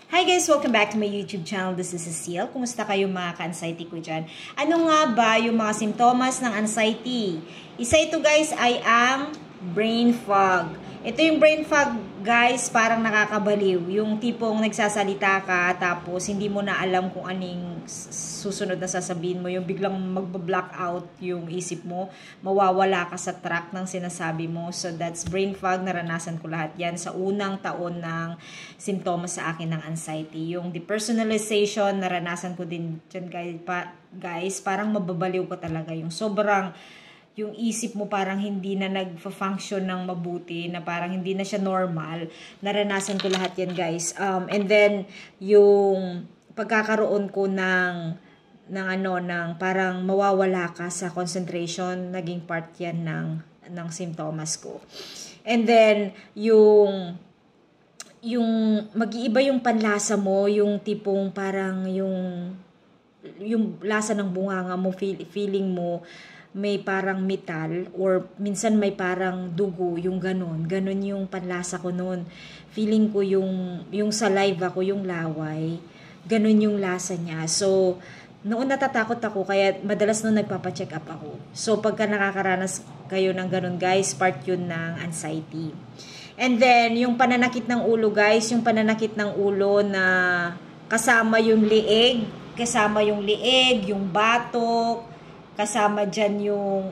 Hi guys! Welcome back to my YouTube channel. This is Cecile. Kumusta kayo mga ka-anxiety ko dyan? Ano nga ba yung mga simptomas ng anxiety? Isa ito guys ay ang brain fog. Ito yung brain fog guys, parang nakakabaliw. Yung tipong nagsasalita ka tapos hindi mo na alam kung anong susunod na sasabihin mo. Yung biglang magba-block out yung isip mo. Mawawala ka sa track ng sinasabi mo. So that's brain fog. Naranasan ko lahat yan sa unang taon ng simptomas sa akin ng anxiety. Yung depersonalization, naranasan ko din dyan guys. Parang mababaliw ko talaga. Yung sobrang yung isip mo parang hindi na nag-function ng mabuti, na parang hindi na siya normal. Naranasan ko lahat yan guys. And then yung pagkakaroon ko ng parang mawawala ka sa concentration, naging part yan ng simptomas ko. And then yung mag-iiba yung panlasa mo, yung tipong parang yung lasa ng bunganga mo, feeling mo may parang metal or minsan may parang dugo, yung ganon yung panlasa ko noon. Feeling ko yung saliva ko, yung laway, ganon yung lasa niya. So noon natatakot ako, kaya madalas noon nagpapa-check up ako. So pagka nakakaranas kayo ng ganon guys, part yun ng anxiety. And then yung pananakit ng ulo guys, yung pananakit ng ulo na kasama yung liig, yung batok, kasama dyan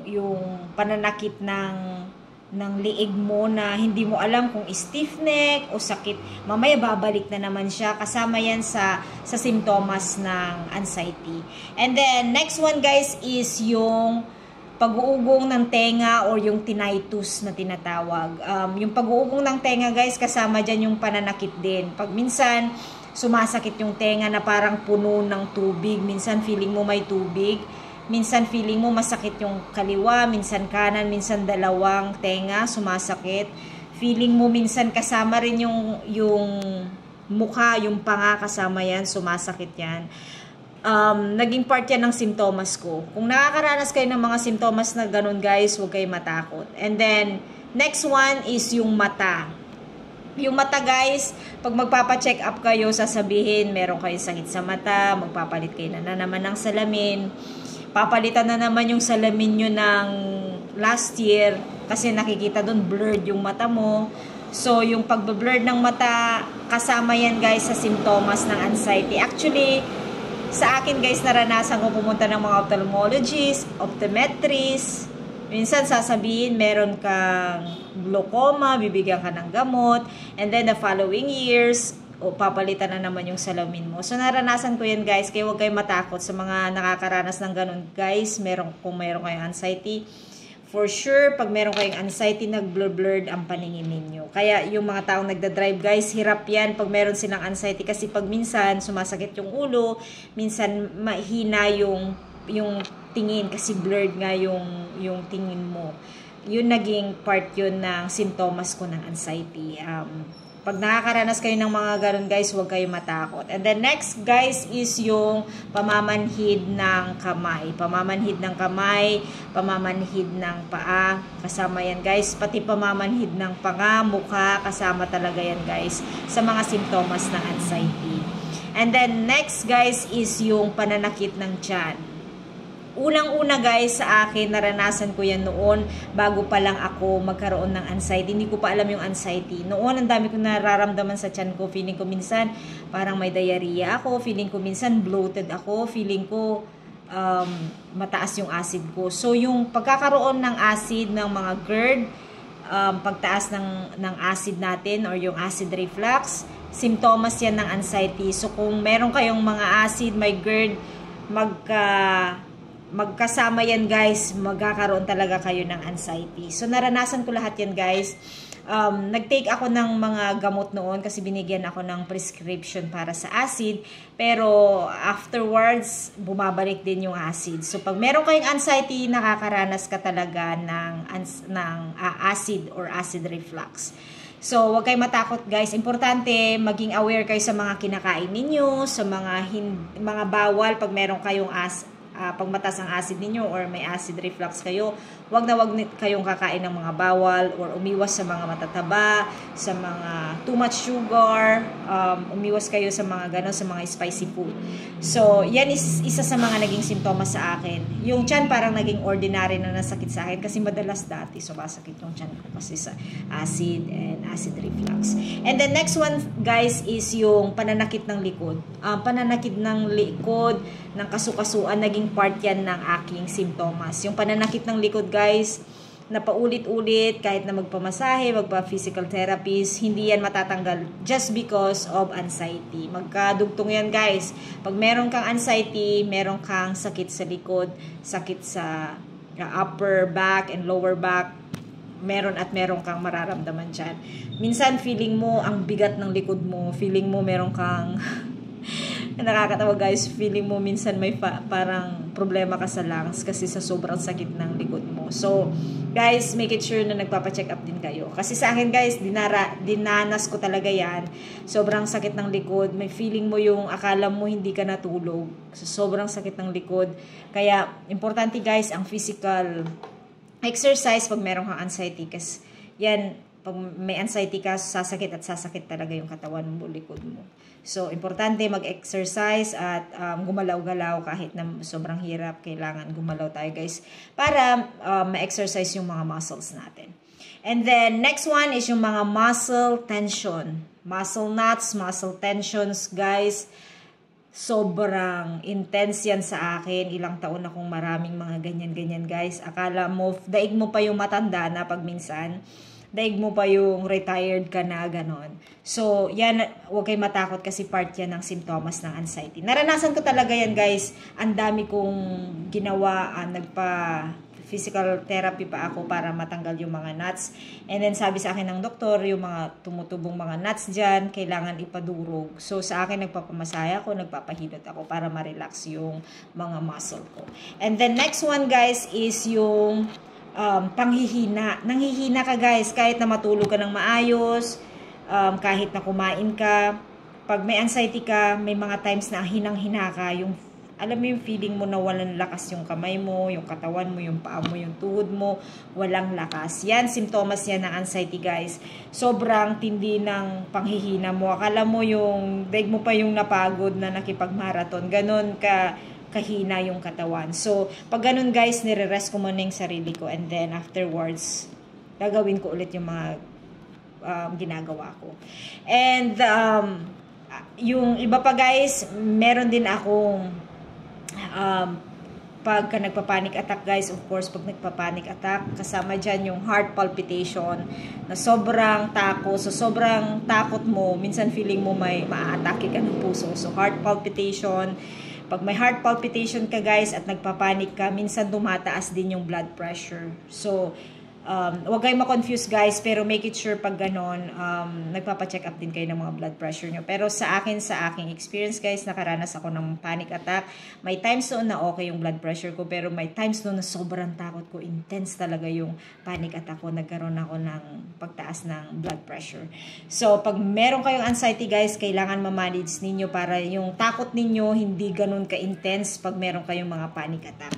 yung pananakit ng liig mo na hindi mo alam kung stiff neck o sakit. Mamaya babalik na naman siya. Kasama yan sa simptomas ng anxiety. And then, next one guys is yung pag-uugong ng tenga or yung tinnitus na tinatawag. Yung pag-uugong ng tenga guys, kasama dyan yung pananakit din. Pag minsan, sumasakit yung tenga na parang puno ng tubig. Minsan feeling mo may tubig. Minsan feeling mo masakit yung kaliwa, minsan kanan, minsan dalawang tenga sumasakit. Feeling mo minsan kasama rin yung mukha, yung panga, kasama yan, sumasakit yan. Naging part yan ng simptomas ko. Kung nakakaranas kayo ng mga simptomas na ganun guys, huwag kayo matakot. And then, next one is yung mata. Yung mata guys, pag magpapa-check up kayo, sasabihin meron kayong sakit sa mata, magpapalit kayo na naman ng salamin. Papalitan na naman yung salamin nyo ng last year kasi nakikita doon blurred yung mata mo. So, yung pagbe-blurred ng mata, kasama yan guys sa simptomas ng anxiety. Actually, sa akin guys, naranasan ko pumunta ng mga ophthalmologist, optometrist. Minsan sasabihin, meron kang glaucoma, bibigyan ka ng gamot. And then the following years, o papalitan na naman yung salamin mo. So naranasan ko yan guys, kaya huwag kayong matakot sa mga nakakaranas ng ganun guys. Kung meron kayong anxiety, for sure pag meron kayong anxiety, nag-blurred ang paningin ninyo. Kaya yung mga taong nagda-drive guys, hirap yan pag meron silang anxiety, kasi pag minsan sumasakit yung ulo, minsan mahina yung tingin kasi blurred nga yung tingin mo. Yun naging part yun ng simptomas ko ng anxiety. Pag nakakaranas kayo ng mga ganun guys, huwag kayong matakot. And then next guys is yung pamamanhid ng kamay. Pamamanhid ng kamay, pamamanhid ng paa, kasama yan guys. Pati pamamanhid ng panga, mukha, kasama talaga yan guys sa mga simptomas ng anxiety. And then next guys is yung pananakit ng tiyan. Unang-una guys sa akin, naranasan ko yan noon bago pa lang ako magkaroon ng anxiety. Hindi ko pa alam yung anxiety. Noon, ang dami ko nararamdaman sa tiyan ko. Feeling ko minsan parang may diarrhea ako. Feeling ko minsan bloated ako. Feeling ko mataas yung acid ko. So yung pagkakaroon ng acid ng mga GERD, pagtaas ng acid natin or yung acid reflux, simptomas yan ng anxiety. So kung meron kayong mga acid, may GERD, magkasama yan guys, magkakaroon talaga kayo ng anxiety. So naranasan ko lahat yan guys. Nag-take ako ng mga gamot noon kasi binigyan ako ng prescription para sa acid, pero afterwards bumabalik din yung acid. So pag meron kayong anxiety, nakakaranas ka talaga ng acid or acid reflux. So huwag kayong matakot guys. Importante maging aware kayo sa mga kinakain ninyo, sa mga bawal. Pag meron kayong pag mataas ang acid ninyo or may acid reflux kayo, wag kayong kakain ng mga bawal or umiwas sa mga matataba, sa mga too much sugar, umiwas kayo sa mga ganon, sa mga spicy food. So, yan is isa sa mga naging simptomas sa akin. Yung tiyan parang naging ordinary na nasakit sa akin kasi madalas dati sumasakit yung tiyan ko kasi sa acid and acid reflux. And the next one, guys, is yung pananakit ng likod. Pananakit ng likod, ng kasukasuan, naging part yan ng aking simptomas. Yung pananakit ng likod, guys, na paulit-ulit, kahit na magpamasahe, magpa-physical therapist, hindi yan matatanggal just because of anxiety. Magkadugtong yan, guys. Pag meron kang anxiety, meron kang sakit sa likod, sakit sa upper back and lower back, meron kang mararamdaman dyan. Minsan, feeling mo ang bigat ng likod mo, feeling mo meron kang nakakatawa, guys, feeling mo minsan may parang problema ka sa lungs kasi sa sobrang sakit ng likod mo. So, guys, make it sure na nagpapacheck up din kayo. Kasi sa akin, guys, dinanas ko talaga yan. Sobrang sakit ng likod. May feeling mo yung akala mo hindi ka natulog. So, sobrang sakit ng likod. Kaya, importante, guys, ang physical exercise pag meron kang anxiety. Kasi yan, pag may anxiety ka, sasakit talaga yung katawan mo, likod mo. So, importante mag-exercise at gumalaw-galaw kahit na sobrang hirap. Kailangan gumalaw tayo, guys, para ma-exercise yung mga muscles natin. And then, next one is yung mga muscle tension. Muscle knots, muscle tensions, guys. Sobrang intense yan sa akin. Ilang taon akong maraming mga ganyan-ganyan, guys. Akala mo, daig mo pa yung matanda na pag minsan. Daig mo pa yung retired ka na, ganon. So, yan, huwag kayo matakot kasi part yan ng simptomas ng anxiety. Naranasan ko talaga yan, guys. Ang dami kong ginawa, physical therapy pa ako para matanggal yung mga nuts. And then, sabi sa akin ng doktor, yung mga tumutubong mga nuts dyan, kailangan ipadurog. So, sa akin, nagpapamasaya ako, nagpapahilot ako para ma-relax yung mga muscle ko. And then, next one, guys, is yung panghihina. Nanghihina ka, guys, kahit na matulog ka ng maayos, kahit na kumain ka. Pag may anxiety ka, may mga times na hinang-hina ka, yung, alam mo yung feeling mo na walang lakas yung kamay mo, yung katawan mo, yung paa mo, yung tuhod mo, walang lakas. Yan, simptomas yan ng anxiety, guys. Sobrang tindi ng panghihina mo. Akala mo yung, daig mo pa yung napagod na nakipag-marathon. Ganon kahina yung katawan. So, pag ganun, guys, nire-rest ko muna yung sarili ko and then afterwards, gagawin ko ulit yung mga ginagawa ko. And yung iba pa, guys, meron din akong pagka nagpa-panic attack, guys, of course, pag nagpa-panic attack, kasama dyan yung heart palpitation na sobrang takot. So, sobrang takot mo, minsan feeling mo may maa-atake ka ng puso. So, heart palpitation. Pag may heart palpitation ka, guys, at nagpapanik ka, minsan tumataas din yung blood pressure. So, huwag kayong ma-confuse, guys, pero make it sure pag ganon, nagpapacheck up din kayo ng mga blood pressure nyo. Pero sa aking experience, guys, nakaranas ako ng panic attack. May times noon na okay yung blood pressure ko, pero may times noon na sobrang takot ko. Intense talaga yung panic attack ko. Nagkaroon ako ng pagtaas ng blood pressure. So, pag meron kayong anxiety, guys, kailangan ma-manage ninyo para yung takot ninyo hindi ganun ka-intense pag meron kayong mga panic attack.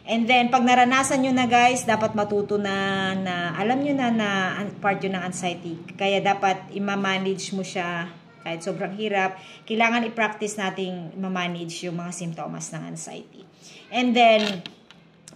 And then, pag naranasan nyo na, guys, dapat matuto na alam nyo na part yun ng anxiety. Kaya dapat i-manage mo siya kahit sobrang hirap. Kailangan i-practice nating ma-manage yung mga simptomas ng anxiety. And then,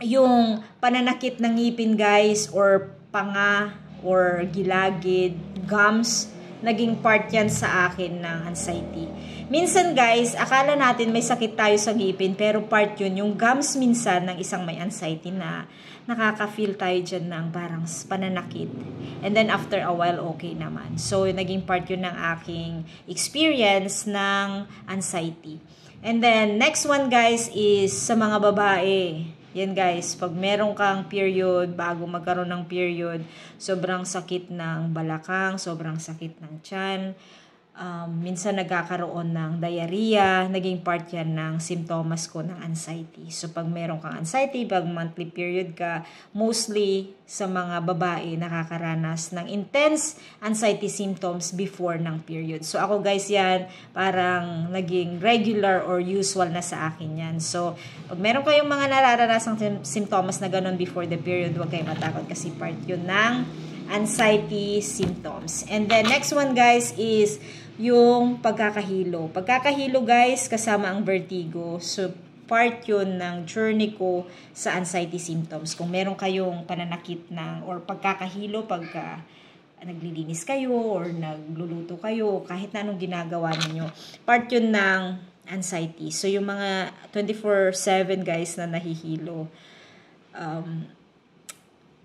yung pananakit ng ngipin, guys, or panga, or gilagid, gums, naging part yan sa akin ng anxiety. Minsan, guys, akala natin may sakit tayo sa ngipin, pero part yun, yung gums minsan ng isang may anxiety na nakaka-feel tayo dyan ng parang pananakit. And then after a while, okay naman. So, naging part yun ng aking experience ng anxiety. And then, next one, guys, is sa mga babae. Yan, guys, pag meron kang period, bago magkaroon ng period, sobrang sakit ng balakang, sobrang sakit ng tiyan, minsan nagkakaroon ng diarrhea, naging part yan ng symptoms ko ng anxiety. So, pag meron kang anxiety, pag monthly period ka, mostly sa mga babae, nakakaranas ng intense anxiety symptoms before ng period. So, ako guys yan, parang naging regular or usual na sa akin yan. So, pag meron kayong mga nararanasang symptoms na ganun before the period, huwag kayong matakot kasi part yun ng anxiety symptoms. And then, next one guys is yung pagkakahilo. Pagkakahilo guys, kasama ang vertigo. So, part yun ng journey ko sa anxiety symptoms. Kung meron kayong pananakit ng or pagkakahilo, pagka naglilinis kayo or nagluluto kayo, kahit na anong ginagawa ninyo, part yun ng anxiety. So, yung mga 24/7 guys na nahihilo,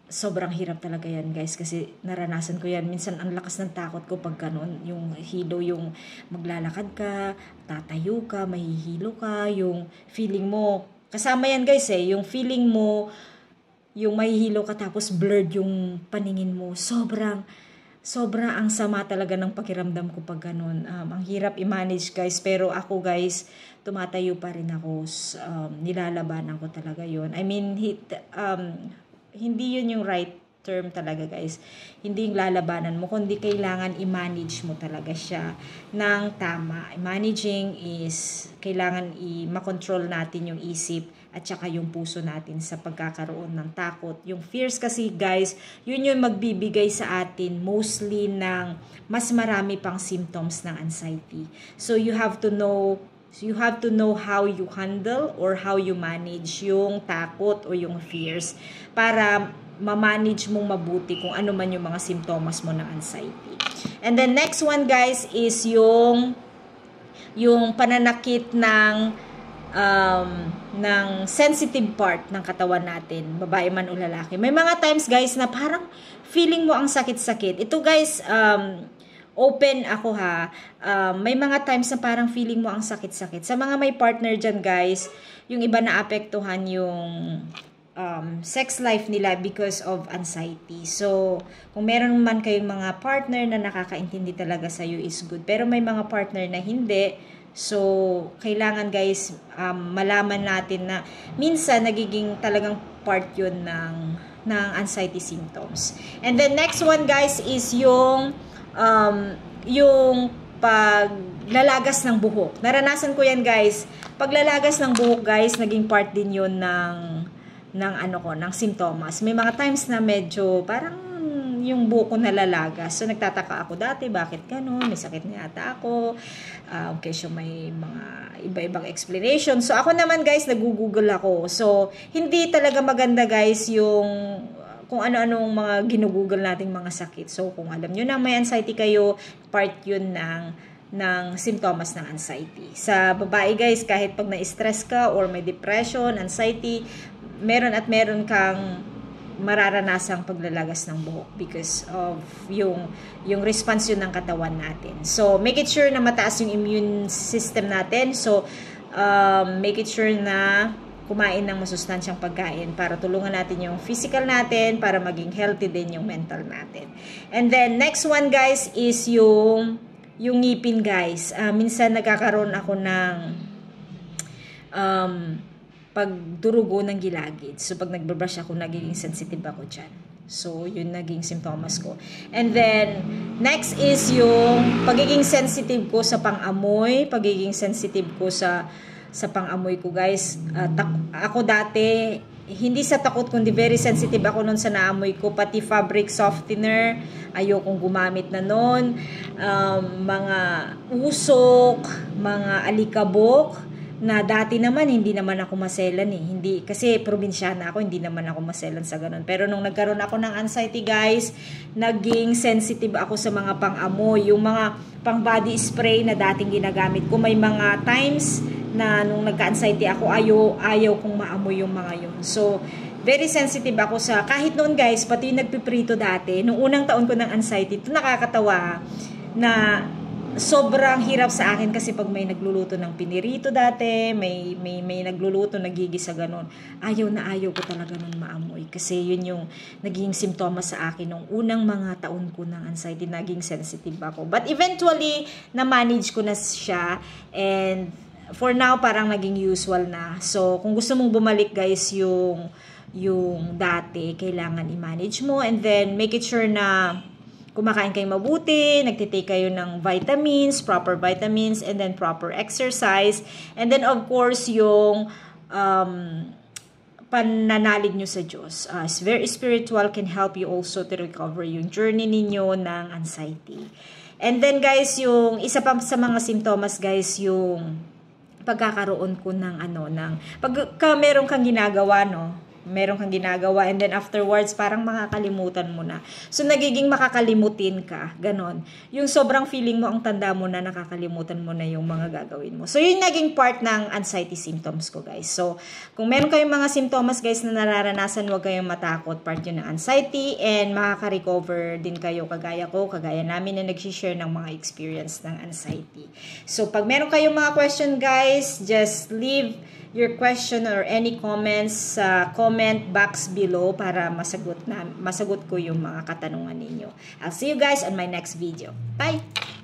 sobrang hirap talaga yan guys kasi naranasan ko yan. Minsan ang lakas ng takot ko pag ganun. Yung hilo, yung maglalakad ka, tatayo ka, mahihilo ka, yung feeling mo. Kasama yan guys yung feeling mo, yung mahihilo ka tapos blurred yung paningin mo. Sobrang ang sama talaga ng pakiramdam ko pag ganun. Ang hirap i-manage guys. Pero ako guys, tumatayo pa rin ako. Nilalabanan ko talaga yun. I mean, hindi yun yung right term talaga guys. Hindi yung lalabanan mo, kundi kailangan i-manage mo talaga siya ng tama. Managing is kailangan i-makontrol natin yung isip at saka yung puso natin sa pagkakaroon ng takot. Yung fears kasi guys, yun yung magbibigay sa atin mostly ng mas marami pang symptoms ng anxiety. So you have to know how you handle or how you manage yung takot o yung fears para ma-manage mong mabuti kung ano man yung mga simptomas mo ng anxiety. And then next one guys is yung pananakit ng sensitive part ng katawan natin, babae man o lalaki. May mga times guys na parang feeling mo ang sakit-sakit. Ito guys, open ako ha. May mga times na parang feeling mo ang sakit-sakit. Sa mga may partner dyan guys, yung iba na apektuhan yung sex life nila because of anxiety. So, kung meron man kayong mga partner na nakakaintindi talaga sa'yo is good. Pero may mga partner na hindi. So, kailangan guys, malaman natin na minsan nagiging talagang part yun ng anxiety symptoms. And then next one guys is yung paglalagas ng buhok. Naranasan ko yan guys. Paglalagas ng buhok guys, naging part din yun ng simptomas. May mga times na medyo parang yung buhok ko nalalagas. So nagtataka ako dati, bakit gano'n? May sakit na yata ako. Okay, so may mga iba-ibang explanation. So ako naman guys, nag-google ako. So hindi talaga maganda guys yung kung ano-anong mga ginugoogle nating mga sakit. So, kung alam nyo na may anxiety kayo, part yun ng simptomas ng anxiety. Sa babae guys, kahit pag na-stress ka or may depression, anxiety, meron kang mararanasang paglalagas ng buhok because of yung response yun ng katawan natin. So, make it sure na mataas yung immune system natin. So, make it sure na kumain ng masustansyang pagkain para tulungan natin yung physical natin para maging healthy din yung mental natin. And then, next one guys is yung ngipin guys. Minsan nagkakaroon ako ng pagdurugo ng gilagid. So, pag nagbabrush ako, nagiging sensitive ako dyan. So, yun naging simptomas ko. And then, next is yung pagiging sensitive ko sa pang-amoy, pagiging sensitive ko sa pang-amoy ko guys. Ako dati, hindi sa takot kundi very sensitive ako nun sa naamoy ko. Pati fabric softener, ayokong gumamit na nun. Mga usok, mga alikabok, na dati naman hindi naman ako maselan Hindi, kasi probinsyana ako, hindi naman ako maselan sa ganun. Pero nung nagkaroon ako ng anxiety guys, naging sensitive ako sa mga pang-amoy. Yung mga pang-body spray na dating ginagamit ko, may mga times na nung nagka-anxiety ako, ayaw kong maamoy yung mga yun. So, very sensitive ako sa, kahit noon guys, pati yung nagpiprito dati, nung unang taon ko ng anxiety, ito nakakatawa na sobrang hirap sa akin kasi pag may nagluluto ng pinirito dati, may nagluluto, nagigisa ganon. Ayaw na ayaw ko talaga nung maamoy. Kasi yun yung naging simptomas sa akin nung unang mga taon ko ng anxiety, naging sensitive ako. But eventually, na-manage ko na siya. And for now, parang naging usual na. So, kung gusto mong bumalik guys yung dati, kailangan i-manage mo. And then, make it sure na kumakain kayo mabuti, nagtitake kayo ng vitamins, proper vitamins, and then proper exercise. And then, of course, yung pananalig nyo sa Diyos. Very spiritual, can help you also to recover yung journey ninyo ng anxiety. And then, guys, yung isa pa sa mga simptomas, guys, yung pagkakaroon ko ng pagka meron kang ginagawa, meron kang ginagawa and then afterwards parang makakalimutan mo na. So nagiging makakalimutin ka, ganon. Yung sobrang feeling mo, ang tanda mo na, nakakalimutan mo na yung mga gagawin mo. So yun naging part ng anxiety symptoms ko guys. So kung meron kayong mga symptoms guys na nararanasan, huwag kayong matakot, part yun ng anxiety and makaka-recover din kayo kagaya ko, kagaya namin na nag-share ng mga experience ng anxiety. So pag meron kayong mga question guys, just leave your question or any comments sa comment box below para masagot ko yung mga katanungan ninyo. I'll see you guys on my next video. Bye!